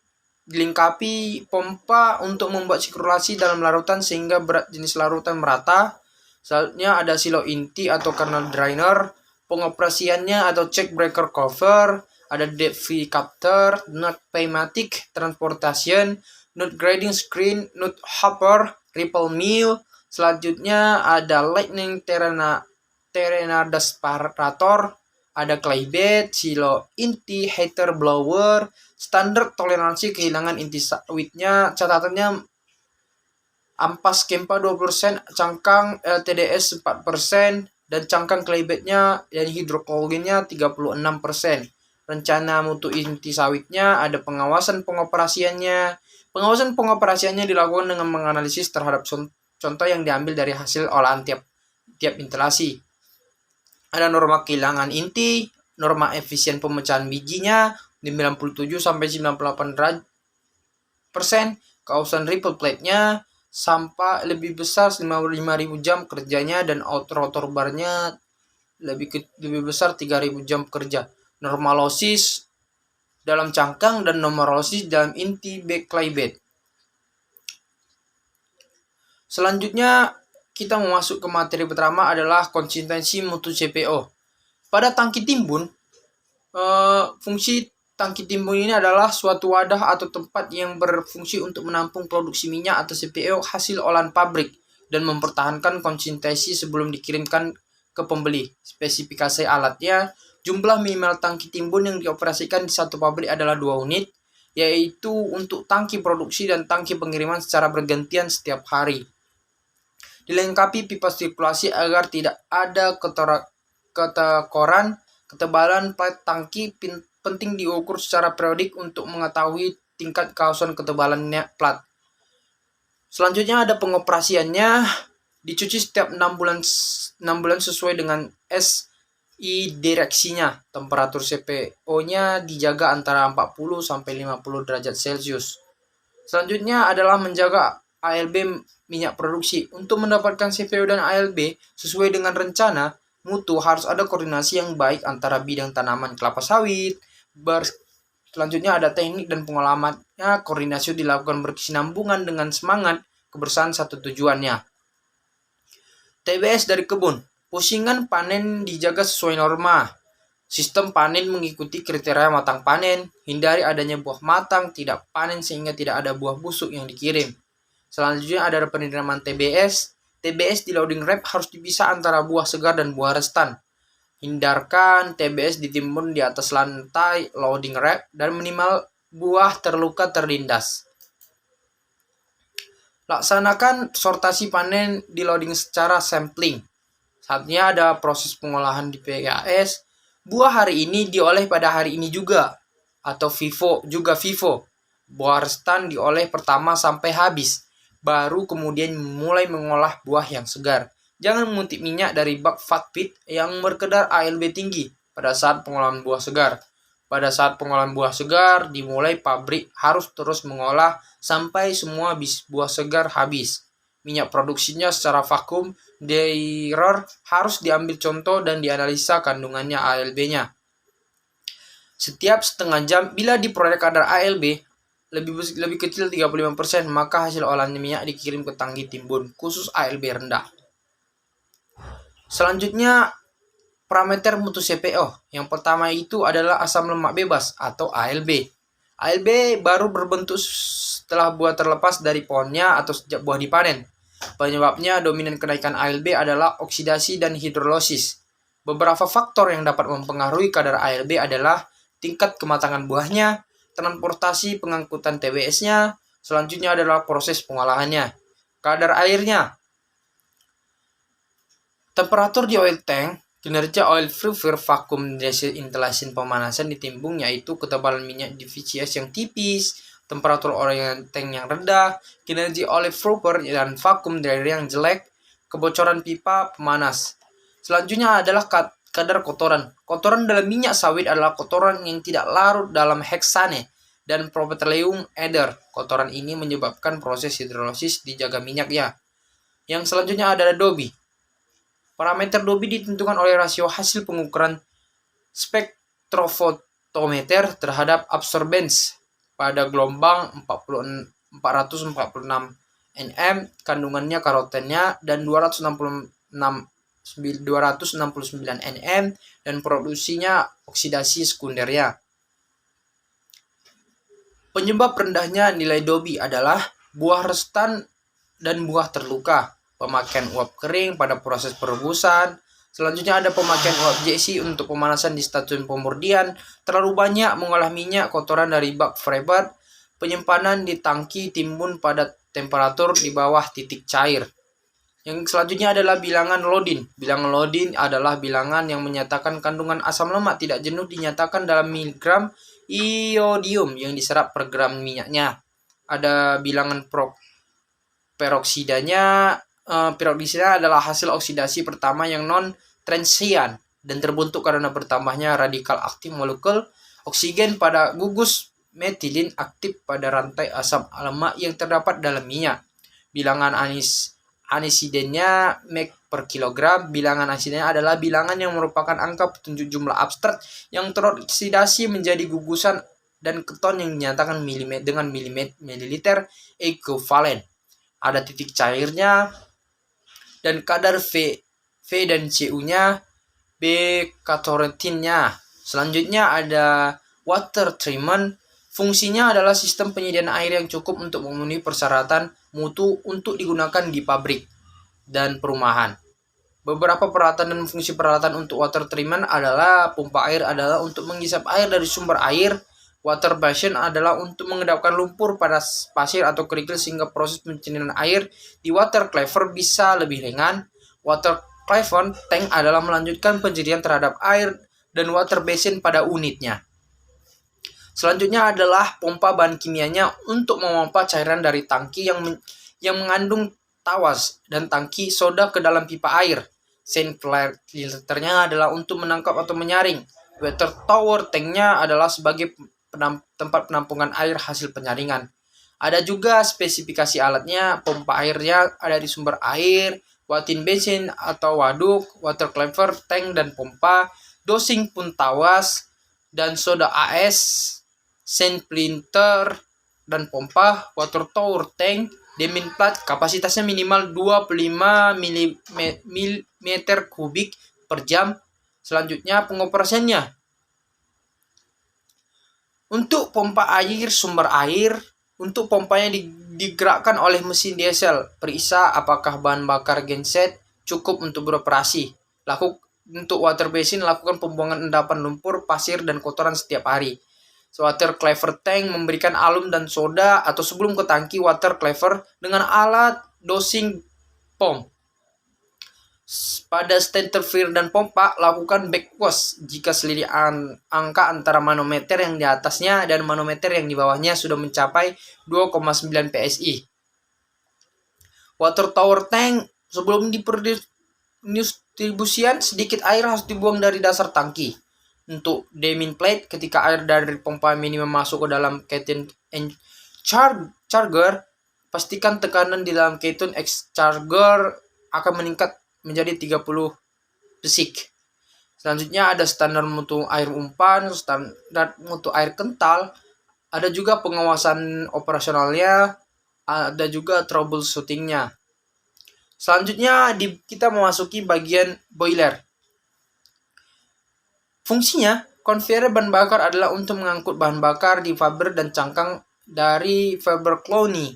Speaker 1: dilengkapi pompa untuk membuat sirkulasi dalam larutan sehingga berat jenis larutan merata. Selanjutnya ada silo inti atau kernel drainer. Pengoperasiannya atau check breaker cover, ada depth captor, nut pneumatic transportation, nut grinding screen, nut hopper, ripple mill. Selanjutnya ada lightning Terenadus separator, ada clay bed, silo inti, heater blower, standar toleransi kehilangan inti sawitnya, catatannya ampas kempa 20%, cangkang LTDS 4%, dan cangkang clay bednya dan hidrokolinnya 36%. Rencana mutu inti sawitnya, ada pengawasan pengoperasiannya. Pengawasan pengoperasiannya dilakukan dengan menganalisis terhadap contoh yang diambil dari hasil olahan tiap instalasi. Ada norma kehilangan inti, norma efisien pemecahan bijinya 97-98%, kausan ripple plate-nya sampai lebih besar 55.000 jam kerjanya dan rotor barnya lebih besar 3.000 jam kerja. Normalosis dalam cangkang dan normalosis dalam inti clay bed. Selanjutnya kita mau masuk ke materi pertama adalah konsistensi mutu CPO. Pada tangki timbun, fungsi tangki timbun ini adalah suatu wadah atau tempat yang berfungsi untuk menampung produksi minyak atau CPO hasil olahan pabrik dan mempertahankan konsistensi sebelum dikirimkan ke pembeli. Spesifikasi alatnya, jumlah minimal tangki timbun yang dioperasikan di satu pabrik adalah 2 unit, yaitu untuk tangki produksi dan tangki pengiriman secara bergantian setiap hari. Dilengkapi pipa sirkulasi agar tidak ada ketekoran. Ketebalan plat tangki penting diukur secara periodik untuk mengetahui tingkat kausan ketebalannya plat. Selanjutnya ada pengoperasiannya, dicuci setiap 6 bulan sesuai dengan SI direksinya. Temperatur CPO-nya dijaga antara 40-50 derajat Celcius. Selanjutnya adalah menjaga ALB minyak produksi. Untuk mendapatkan CPO dan ALB sesuai dengan rencana mutu harus ada koordinasi yang baik antara bidang tanaman kelapa sawit. Selanjutnya ada teknik dan pengalamannya. Koordinasi dilakukan berkesinambungan dengan semangat kebersamaan satu tujuannya. TBS dari kebun. Pusingan panen dijaga sesuai norma. Sistem panen mengikuti kriteria matang panen. Hindari adanya buah matang, tidak panen sehingga tidak ada buah busuk yang dikirim. Selanjutnya ada penerimaan TBS. TBS di loading rack harus dipisah antara buah segar dan buah restan. Hindarkan TBS ditimbun di atas lantai loading rack dan minimal buah terluka terlindas. Laksanakan sortasi panen di loading secara sampling. Saatnya ada proses pengolahan di PKS. Buah hari ini diolah pada hari ini juga. Atau FIFO. Buah restan diolah pertama sampai habis. Baru kemudian mulai mengolah buah yang segar. Jangan menguntit minyak dari bak fat pit yang berkadar ALB tinggi pada saat pengolahan buah segar. Pada saat pengolahan buah segar, dimulai pabrik harus terus mengolah sampai semua buah segar habis. Minyak produksinya secara vakum dryer harus diambil contoh dan dianalisa kandungannya ALB-nya. Setiap setengah jam, bila diperoleh kadar ALB lebih kecil 35%, maka hasil olahan minyak dikirim ke tangki timbun khusus ALB rendah. Selanjutnya, parameter mutu CPO. Yang pertama itu adalah asam lemak bebas atau ALB. ALB baru berbentuk setelah buah terlepas dari pohonnya atau sejak buah dipanen. Penyebabnya dominan kenaikan ALB adalah oksidasi dan hidrolisis. Beberapa faktor yang dapat mempengaruhi kadar ALB adalah tingkat kematangan buahnya, transportasi pengangkutan TBS-nya, selanjutnya adalah proses pengolahannya. Kadar airnya, temperatur di oil tank, kinerja oil proofer vacuum installation pemanasan ditimbung, yaitu ketebalan minyak di VCS yang tipis, temperatur oil tank yang rendah, kinerja oil proofer dan vacuum dryer yang jelek, kebocoran pipa pemanas. Selanjutnya adalah kadar kotoran. Kotoran dalam minyak sawit adalah kotoran yang tidak larut dalam heksane dan propylene ether. Kotoran ini menyebabkan proses hidrolisis dijaga minyaknya. Yang selanjutnya adalah Dobie. Parameter Dobie ditentukan oleh rasio hasil pengukuran spektrofotometer terhadap absorbance pada gelombang 446 nm, kandungannya karotennya, dan 269 nm, dan produksinya oksidasi sekundernya. Penyebab rendahnya nilai Dobie adalah buah restan dan buah terluka. Pemakaian uap kering pada proses perebusan. Selanjutnya ada pemakaian uap JC untuk pemanasan di stasiun pemurnian. Terlalu banyak mengolah minyak kotoran dari bak frebat. Penyimpanan di tangki timbun pada temperatur di bawah titik cair. Yang selanjutnya adalah bilangan loading. Bilangan loading adalah bilangan yang menyatakan kandungan asam lemak tidak jenuh dinyatakan dalam miligram iodium yang diserap per gram minyaknya. Ada bilangan peroksidanya. Peroksida adalah hasil oksidasi pertama yang non-transient dan terbentuk karena bertambahnya radikal aktif molekul oksigen pada gugus metilin aktif pada rantai asam lemak yang terdapat dalam minyak. Bilangan anisidennya meg per kilogram. Bilangan anisidennya adalah bilangan yang merupakan angka petunjuk jumlah abstrak yang teroksidasi menjadi gugusan dan keton yang dinyatakan dengan mililiter ekuivalen. Ada titik cairnya dan kadar V dan CU-nya, beta-karotinnya. Selanjutnya ada water treatment. Fungsinya adalah sistem penyediaan air yang cukup untuk memenuhi persyaratan mutu untuk digunakan di pabrik dan perumahan. Beberapa peralatan dan fungsi peralatan untuk water treatment adalah pompa air adalah untuk menghisap air dari sumber air. Water basin adalah untuk mengendapkan lumpur pada pasir atau kerikil sehingga proses pencernaan air di water cleaver bisa lebih ringan. Water cleaver tank adalah melanjutkan pencernaan terhadap air dan water basin pada unitnya. Selanjutnya adalah pompa bahan kimianya untuk memompa cairan dari tangki yang mengandung tawas dan tangki soda ke dalam pipa air. Sand filternya adalah untuk menangkap atau menyaring. Water tower tanknya adalah sebagai tempat penampungan air hasil penyaringan. Ada juga spesifikasi alatnya. Pompa airnya ada di sumber air, water basin atau waduk, water cleaver tank dan pompa, dosing pun tawas dan soda AS, sand filter dan pompa, water tower tank, diamond plat, kapasitasnya minimal 25 mm kubik per jam. Selanjutnya pengoperasiannya. Untuk pompa air sumber air, untuk pompanya digerakkan oleh mesin diesel. Periksa apakah bahan bakar genset cukup untuk beroperasi. Untuk water basin, lakukan pembuangan endapan lumpur, pasir, dan kotoran setiap hari. Water clever tank memberikan alum dan soda atau sebelum ke tangki water clever dengan alat dosing pump. Pada stenterfier dan pompa, lakukan backwash jika selisih angka antara manometer yang di atasnya dan manometer yang di bawahnya sudah mencapai 2,9 PSI. Water tower tank, sebelum distribusian, sedikit air harus dibuang dari dasar tangki. Untuk damming plate, ketika air dari pompa minimum masuk ke dalam keton charger, pastikan tekanan di dalam keton charger akan meningkat menjadi 30 desik. Selanjutnya ada standar mutu air umpan, standar mutu air kental, ada juga pengawasan operasionalnya, ada juga troubleshootingnya. Selanjutnya kita memasuki bagian boiler. Fungsinya, konveyor bahan bakar adalah untuk mengangkut bahan bakar di fiber dan cangkang dari fiber colony.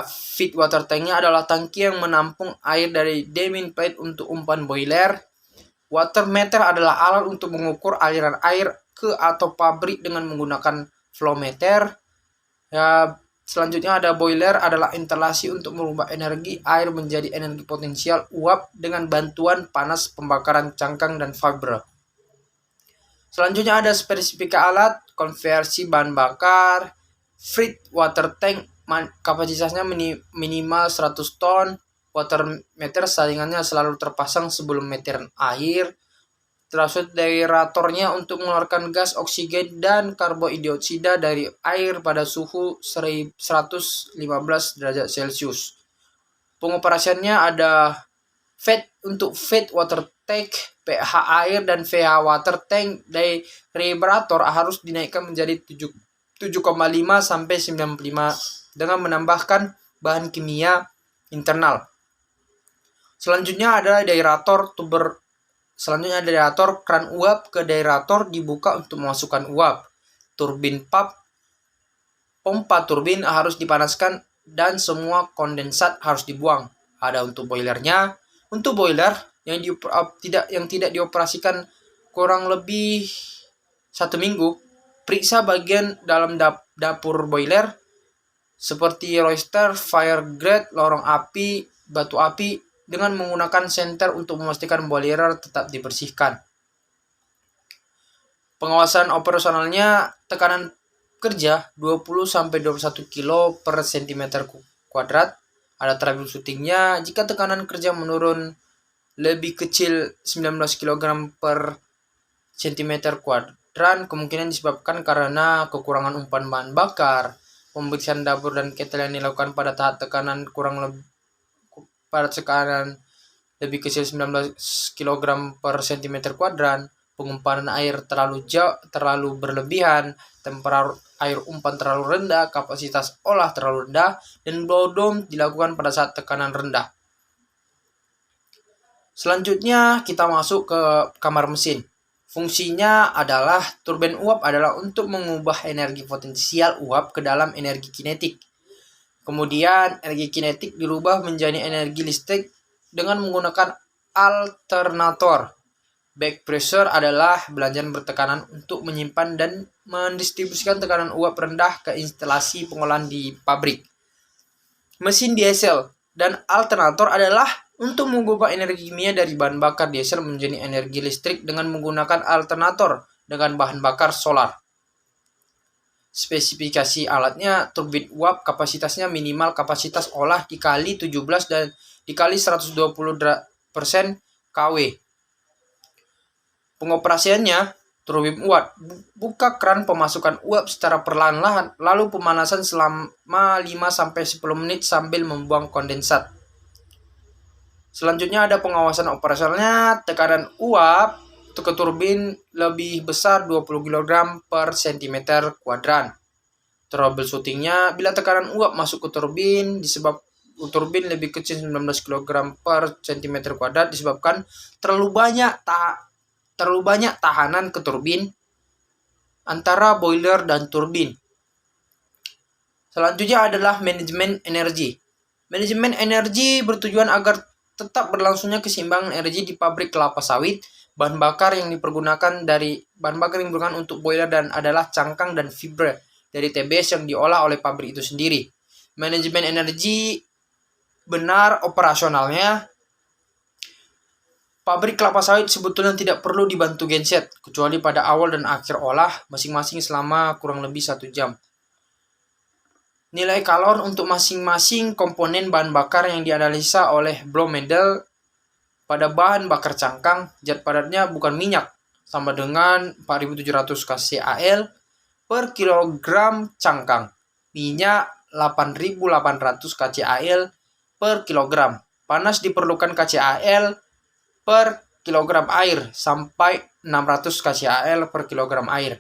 Speaker 1: Feed water tanknya adalah tangki yang menampung air dari damming plate untuk umpan boiler. Water meter adalah alat untuk mengukur aliran air ke atau pabrik dengan menggunakan flow meter. Selanjutnya ada boiler adalah instalasi untuk merubah energi air menjadi energi potensial uap dengan bantuan panas pembakaran cangkang dan fiber. Selanjutnya ada spesifikasi alat, konversi bahan bakar, feed water tank, kapasitasnya minimal 100 ton, water meter saringannya selalu terpasang sebelum meteran air, threshold deaeratornya untuk mengeluarkan gas oksigen dan karbondioksida dari air pada suhu 115 derajat Celcius. Pengoperasiannya ada untuk feed water tank, pH air dan pH water tank deaerator harus dinaikkan menjadi 7,5 sampai 95 dengan menambahkan bahan kimia internal. Selanjutnya ada deaerator keran uap ke deaerator dibuka untuk memasukkan uap. Turbin pompa turbin harus dipanaskan dan semua kondensat harus dibuang. Ada untuk boilernya. Untuk boiler yang tidak dioperasikan kurang lebih 1 minggu, periksa bagian dalam dapur boiler seperti roster, fire grate, lorong api, batu api dengan menggunakan senter untuk memastikan boiler tetap dibersihkan. Pengawasan operasionalnya, tekanan kerja 20-21 kilo per cm kuadrat. Ada troubleshootingnya, jika tekanan kerja menurun lebih kecil 19 kg per cm kuadrat, kemungkinan disebabkan karena kekurangan umpan bahan bakar. Pemeriksaan dapur dan ketel yang dilakukan pada tahap tekanan lebih kecil 19 kg per cm kuadrat, pengumpanan air terlalu berlebihan, temperatur air umpan terlalu rendah, kapasitas olah terlalu rendah, dan blow down dilakukan pada saat tekanan rendah. Selanjutnya kita masuk ke kamar mesin. Fungsinya adalah turbin uap adalah untuk mengubah energi potensial uap ke dalam energi kinetik. Kemudian energi kinetik dirubah menjadi energi listrik dengan menggunakan alternator. Back pressure adalah belanjaan bertekanan untuk menyimpan dan mendistribusikan tekanan uap rendah ke instalasi pengolahan di pabrik. Mesin diesel dan alternator adalah untuk mengubah energi kimia dari bahan bakar diesel menjadi energi listrik dengan menggunakan alternator dengan bahan bakar solar. Spesifikasi alatnya, turbin uap kapasitasnya minimal kapasitas olah dikali 17 dan dikali 120% kW. Pengoperasiannya, turbin uap, buka keran pemasukan uap secara perlahan-lahan, lalu pemanasan selama 5-10 menit sambil membuang kondensat. Selanjutnya ada pengawasan operasionalnya, tekanan uap ke turbin lebih besar 20 kg per cm kuadrat. Troubleshootingnya, bila tekanan uap masuk ke turbin turbin lebih kecil 19 kg per cm kuadrat disebabkan terlalu banyak tahanan ke turbin antara boiler dan turbin. Selanjutnya adalah manajemen energi. Manajemen energi bertujuan agar tetap berlangsungnya keseimbangan energi di pabrik kelapa sawit. Bahan bakar yang dipergunakan untuk boiler dan adalah cangkang dan fibra dari TBS yang diolah oleh pabrik itu sendiri. Manajemen energi benar operasionalnya. Pabrik kelapa sawit sebetulnya tidak perlu dibantu genset, kecuali pada awal dan akhir olah masing-masing selama kurang lebih 1 jam. Nilai kalor untuk masing-masing komponen bahan bakar yang dianalisa oleh Blomedel pada bahan bakar cangkang, zat padatnya bukan minyak, sama dengan 4.700 kcal per kilogram cangkang. Minyak 8.800 kcal per kilogram. Panas diperlukan kcal per kilogram air sampai 600 kcal per kilogram air.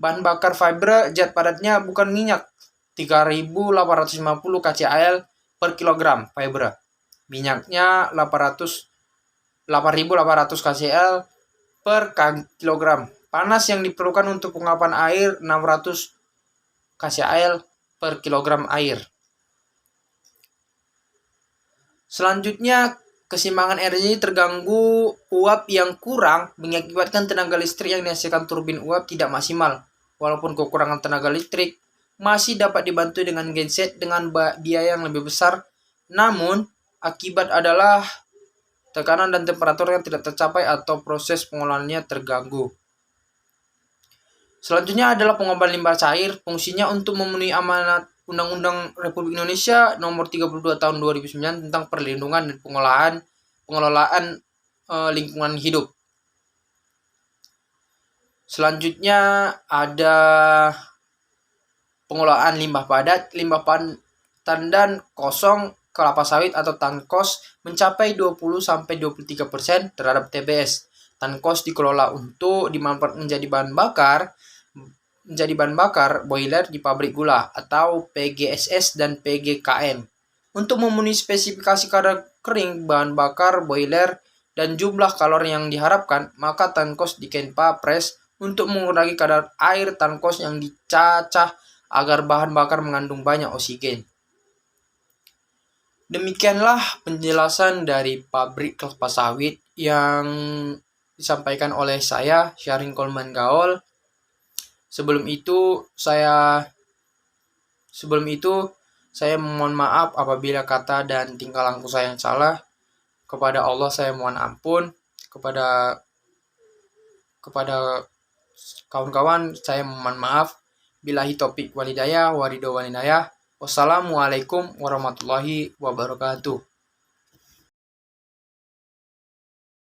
Speaker 1: Bahan bakar fiber zat padatnya bukan minyak, 3.850 kcal per kilogram fiber. Minyaknya 8.800 kcal per kilogram. Panas yang diperlukan untuk penguapan air 600 kcal per kilogram air. Selanjutnya, keseimbangan energi terganggu. Uap yang kurang mengakibatkan tenaga listrik yang dihasilkan turbin uap tidak maksimal. Walaupun kekurangan tenaga listrik masih dapat dibantu dengan genset dengan biaya yang lebih besar, namun akibat adalah tekanan dan temperatur yang tidak tercapai atau proses pengolahannya terganggu. Selanjutnya adalah pengobat limbah cair. Fungsinya untuk memenuhi amanat Undang-Undang Republik Indonesia Nomor 32 Tahun 2009 tentang perlindungan dan pengelolaan lingkungan hidup. Selanjutnya ada pengelolaan limbah padat. Limbah tandan kosong kelapa sawit atau tankos mencapai 20-23% terhadap TBS. Tankos dikelola untuk dimanfaatkan menjadi bahan bakar boiler di pabrik gula atau PGSS dan PGKM. Untuk memenuhi spesifikasi kadar kering bahan bakar boiler dan jumlah kalor yang diharapkan, maka tankos di Kenpa Press untuk mengurangi kadar air tankos yang dicacah agar bahan bakar mengandung banyak oksigen. Demikianlah penjelasan dari pabrik kelapa sawit yang disampaikan oleh saya, Syarin Kolman Gaol. Sebelum itu saya mohon maaf apabila kata dan tingkah laku saya yang salah. Kepada Allah saya mohon ampun. Kepada kawan-kawan saya mohon maaf. Billahi taufiq walhidayah, waridho walinayah. Wassalamualaikum warahmatullahi wabarakatuh.